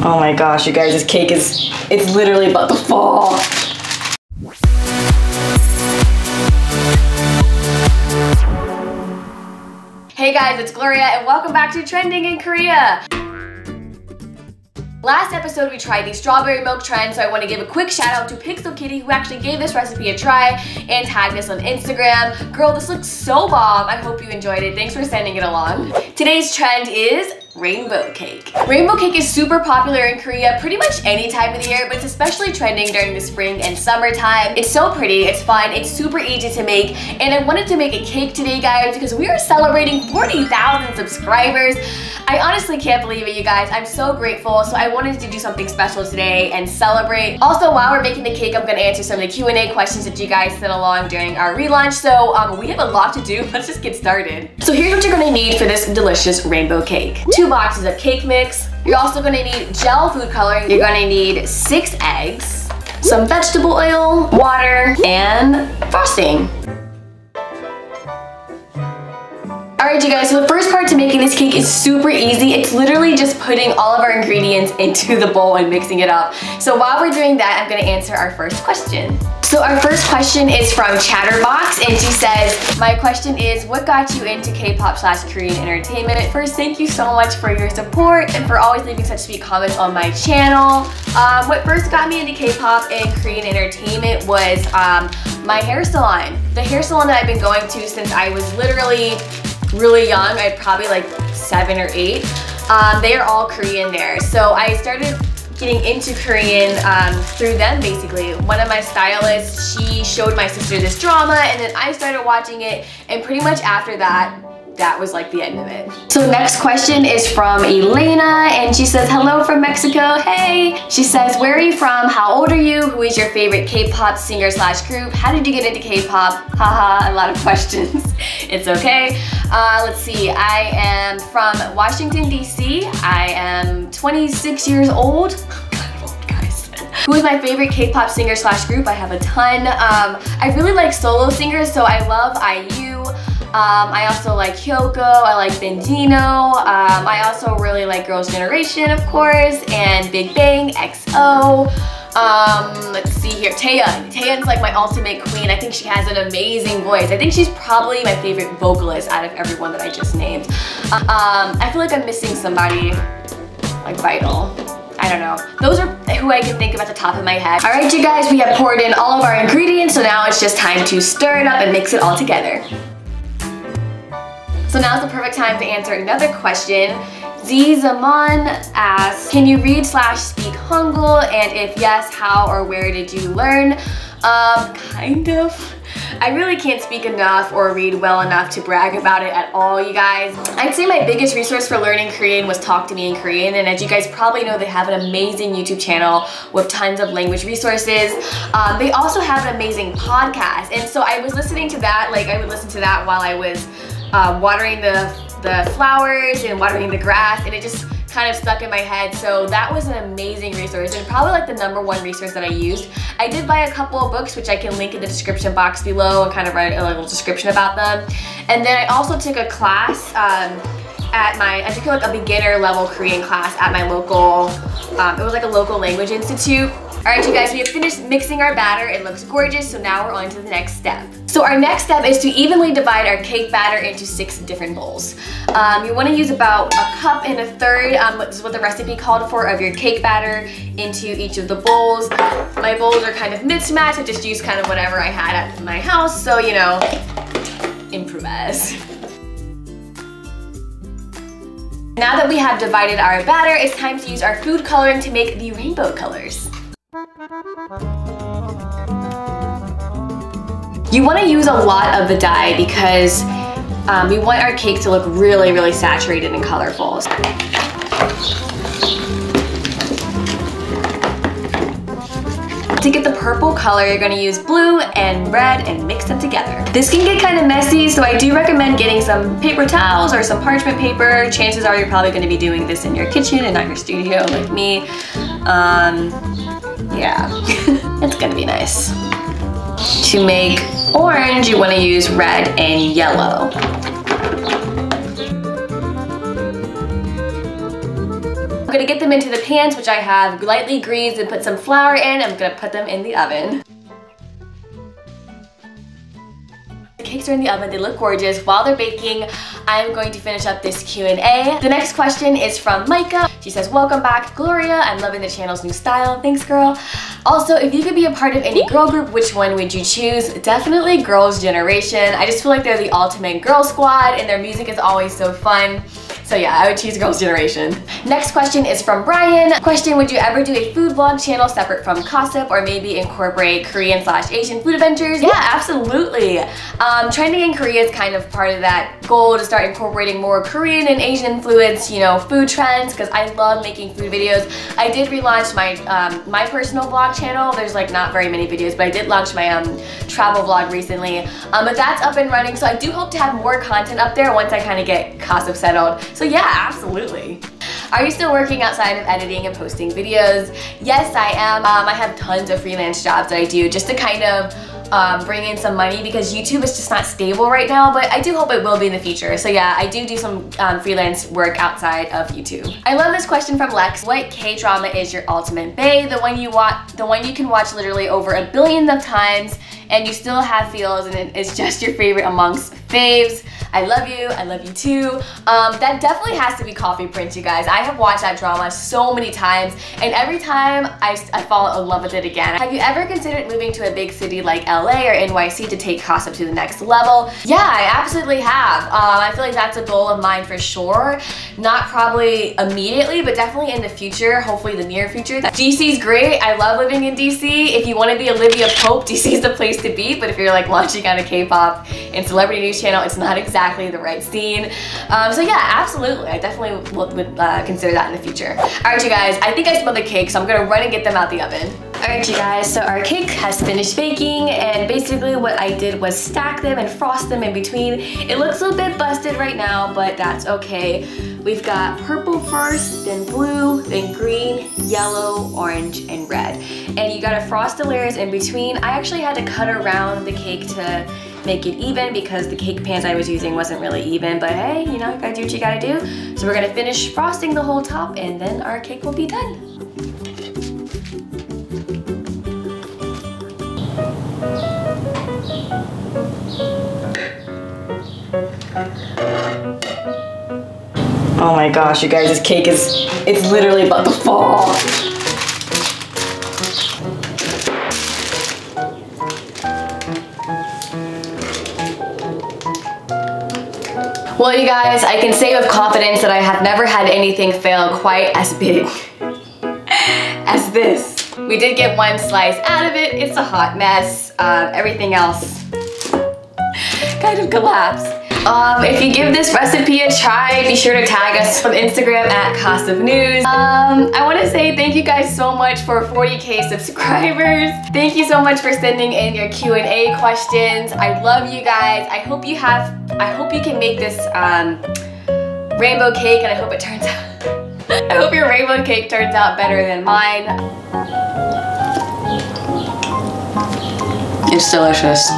Oh my gosh, you guys, this cake it's literally about to fall. Hey guys, it's Gloria and welcome back to Trending in Korea. Last episode we tried the strawberry milk trend, so I want to give a quick shout out to Pixel Kitty who actually gave this recipe a try and tagged us on Instagram. Girl, this looks so bomb. I hope you enjoyed it. Thanks for sending it along. Today's trend is rainbow cake. Rainbow cake is super popular in Korea pretty much any time of the year, but it's especially trending during the spring and summertime. It's so pretty, it's fun, it's super easy to make, and I wanted to make a cake today, guys, because we are celebrating 40,000 subscribers. I honestly can't believe it, you guys. I'm so grateful, so I wanted to do something special today and celebrate. Also, while we're making the cake, I'm gonna answer some of the Q&A questions that you guys sent along during our relaunch, so we have a lot to do. Let's just get started. So here's what you're gonna need for this delicious rainbow cake. 2 boxes of cake mix. You're also gonna need gel food coloring. You're gonna need 6 eggs, some vegetable oil, water, and frosting. Alright you guys, so the first part to making this cake is super easy. It's literally just putting all of our ingredients into the bowl and mixing it up. So while we're doing that, I'm gonna answer our first question. So our first question is from Chatterbox, and she says, my question is, what got you into K-pop/Korean entertainment? First, thank you so much for your support and for always leaving such sweet comments on my channel. What first got me into K-pop and Korean entertainment was my hair salon. The hair salon that I've been going to since I was literally really young, I'm probably like 7 or 8. They are all Korean there. So I started getting into Korean through them basically. One of my stylists, she showed my sister this drama and then I started watching it, and pretty much after that, that was like the end of it. So next question is from Elena, and she says, hello from Mexico, hey! She says, where are you from? How old are you? Who is your favorite K-pop singer/group? How did you get into K-pop? Haha, a lot of questions. It's okay. Let's see, I am from Washington, DC. I am 26 years old. Kind of old, guys. Who is my favorite K-pop singer/group? I have a ton. I really like solo singers, so I love IU. I also like Hyoko, I like Benzino, I also really like Girls' Generation, of course, and Big Bang, XO. Let's see here, Taeyeon. Taeyeon's like my ultimate queen. I think she has an amazing voice. I think she's probably my favorite vocalist out of everyone that I just named. I feel like I'm missing somebody like vital. I don't know. Those are who I can think of at the top of my head. Alright you guys, we have poured in all of our ingredients, so now it's just time to stir it up and mix it all together. So now's the perfect time to answer another question. Zaman asks, can you read/speak Hangul? And if yes, how or where did you learn? Kind of. I really can't speak enough or read well enough to brag about it at all, you guys. I'd say my biggest resource for learning Korean was Talk to Me in Korean, and as you guys probably know, they have an amazing YouTube channel with tons of language resources. They also have an amazing podcast, and so I was listening to that, like I would listen to that while I was watering the flowers and watering the grass, and it just kind of stuck in my head. So that was an amazing resource and probably like the #1 resource that I used. I did buy a couple of books, which I can link in the description box below and kind of write a little description about them. And then I also took a class I took like a beginner level Korean class at my local, it was like a local language institute. Alright you guys, we have finished mixing our batter. It looks gorgeous, so now we're on to the next step. So our next step is to evenly divide our cake batter into 6 different bowls. You want to use about 1 1/2 cups, this is what the recipe called for, of your cake batter into each of the bowls. My bowls are kind of mismatched. I just used kind of whatever I had at my house, so you know, improvise. Now that we have divided our batter, it's time to use our food coloring to make the rainbow colors. You want to use a lot of the dye because we want our cake to look really, really saturated and colorful. To get the purple color, you're going to use blue and red and mix them together. This can get kind of messy, so I do recommend getting some paper towels or some parchment paper. Chances are you're probably going to be doing this in your kitchen and not your studio like me. Yeah, it's gonna be nice. To make orange, you want to use red and yellow. gonna get them into the pans, which I have lightly greased, and put some flour in. I'm gonna put them in the oven. The cakes are in the oven, they look gorgeous. While they're baking, I'm going to finish up this Q&A. The next question is from Micah. She says, welcome back, Gloria. I'm loving the channel's new style. Thanks, girl. Also, if you could be a part of any girl group, which one would you choose? Definitely Girls' Generation. I just feel like they're the ultimate girl squad and their music is always so fun. So yeah, I would choose Girls' Generation. Next question is from Brian. Question, would you ever do a food vlog channel separate from Kossip, or maybe incorporate Korean/Asian food adventures? Yeah, absolutely. Trending in Korea is kind of part of that goal to start incorporating more Korean and Asian influence, you know, food trends, because I love making food videos. I did relaunch my my personal vlog channel. There's like not very many videos, but I did launch my travel vlog recently. But that's up and running, so I do hope to have more content up there once I kind of get Kossip settled. So yeah, absolutely. Are you still working outside of editing and posting videos? Yes, I am. I have tons of freelance jobs that I do just to kind of bring in some money, because YouTube is just not stable right now, but I do hope it will be in the future. So yeah, I do some freelance work outside of YouTube. I love this question from Lex. What K-drama is your ultimate bae? The one you can watch literally over 1 billion of times and you still have feels, and it's just your favorite amongst faves. I love you too. That definitely has to be Coffee Prince, you guys. I have watched that drama so many times, and every time I fall in love with it again. Have you ever considered moving to a big city like LA or NYC to take Kossip to the next level? Yeah, I absolutely have. I feel like that's a goal of mine for sure. Not probably immediately, but definitely in the future, hopefully the near future. DC's great. I love living in DC. If you want to be Olivia Pope, DC's the place to be, but if you're like launching on a K-pop and celebrity news channel, it's not exactly the right scene. So yeah, absolutely. I definitely would consider that in the future. Alright, you guys, I think I smelled the cake, so I'm gonna run and get them out the oven. Alright, you guys, so our cake has finished baking, and basically what I did was stack them and frost them in between. It looks a bit busted right now, but that's okay. We've got purple first, then blue, then green, yellow, orange, and red. And you gotta frost the layers in between. I actually had to cut around the cake to make it even because the cake pans I was using wasn't really even, but hey, you know, you gotta do what you gotta do. So we're gonna finish frosting the whole top and then our cake will be done. Oh my gosh, you guys, this cake it's literally about to fall. Well, you guys, I can say with confidence that I have never had anything fail quite as big as this. We did get one slice out of it. It's a hot mess. Everything else kind of collapsed. If you give this recipe a try, be sure to tag us on Instagram at Kossip News. I want to say thank you guys so much for 40K subscribers. Thank you so much for sending in your Q&A questions. I love you guys. I hope you can make this rainbow cake, and I hope it turns out I hope your rainbow cake turns out better than mine. It's delicious.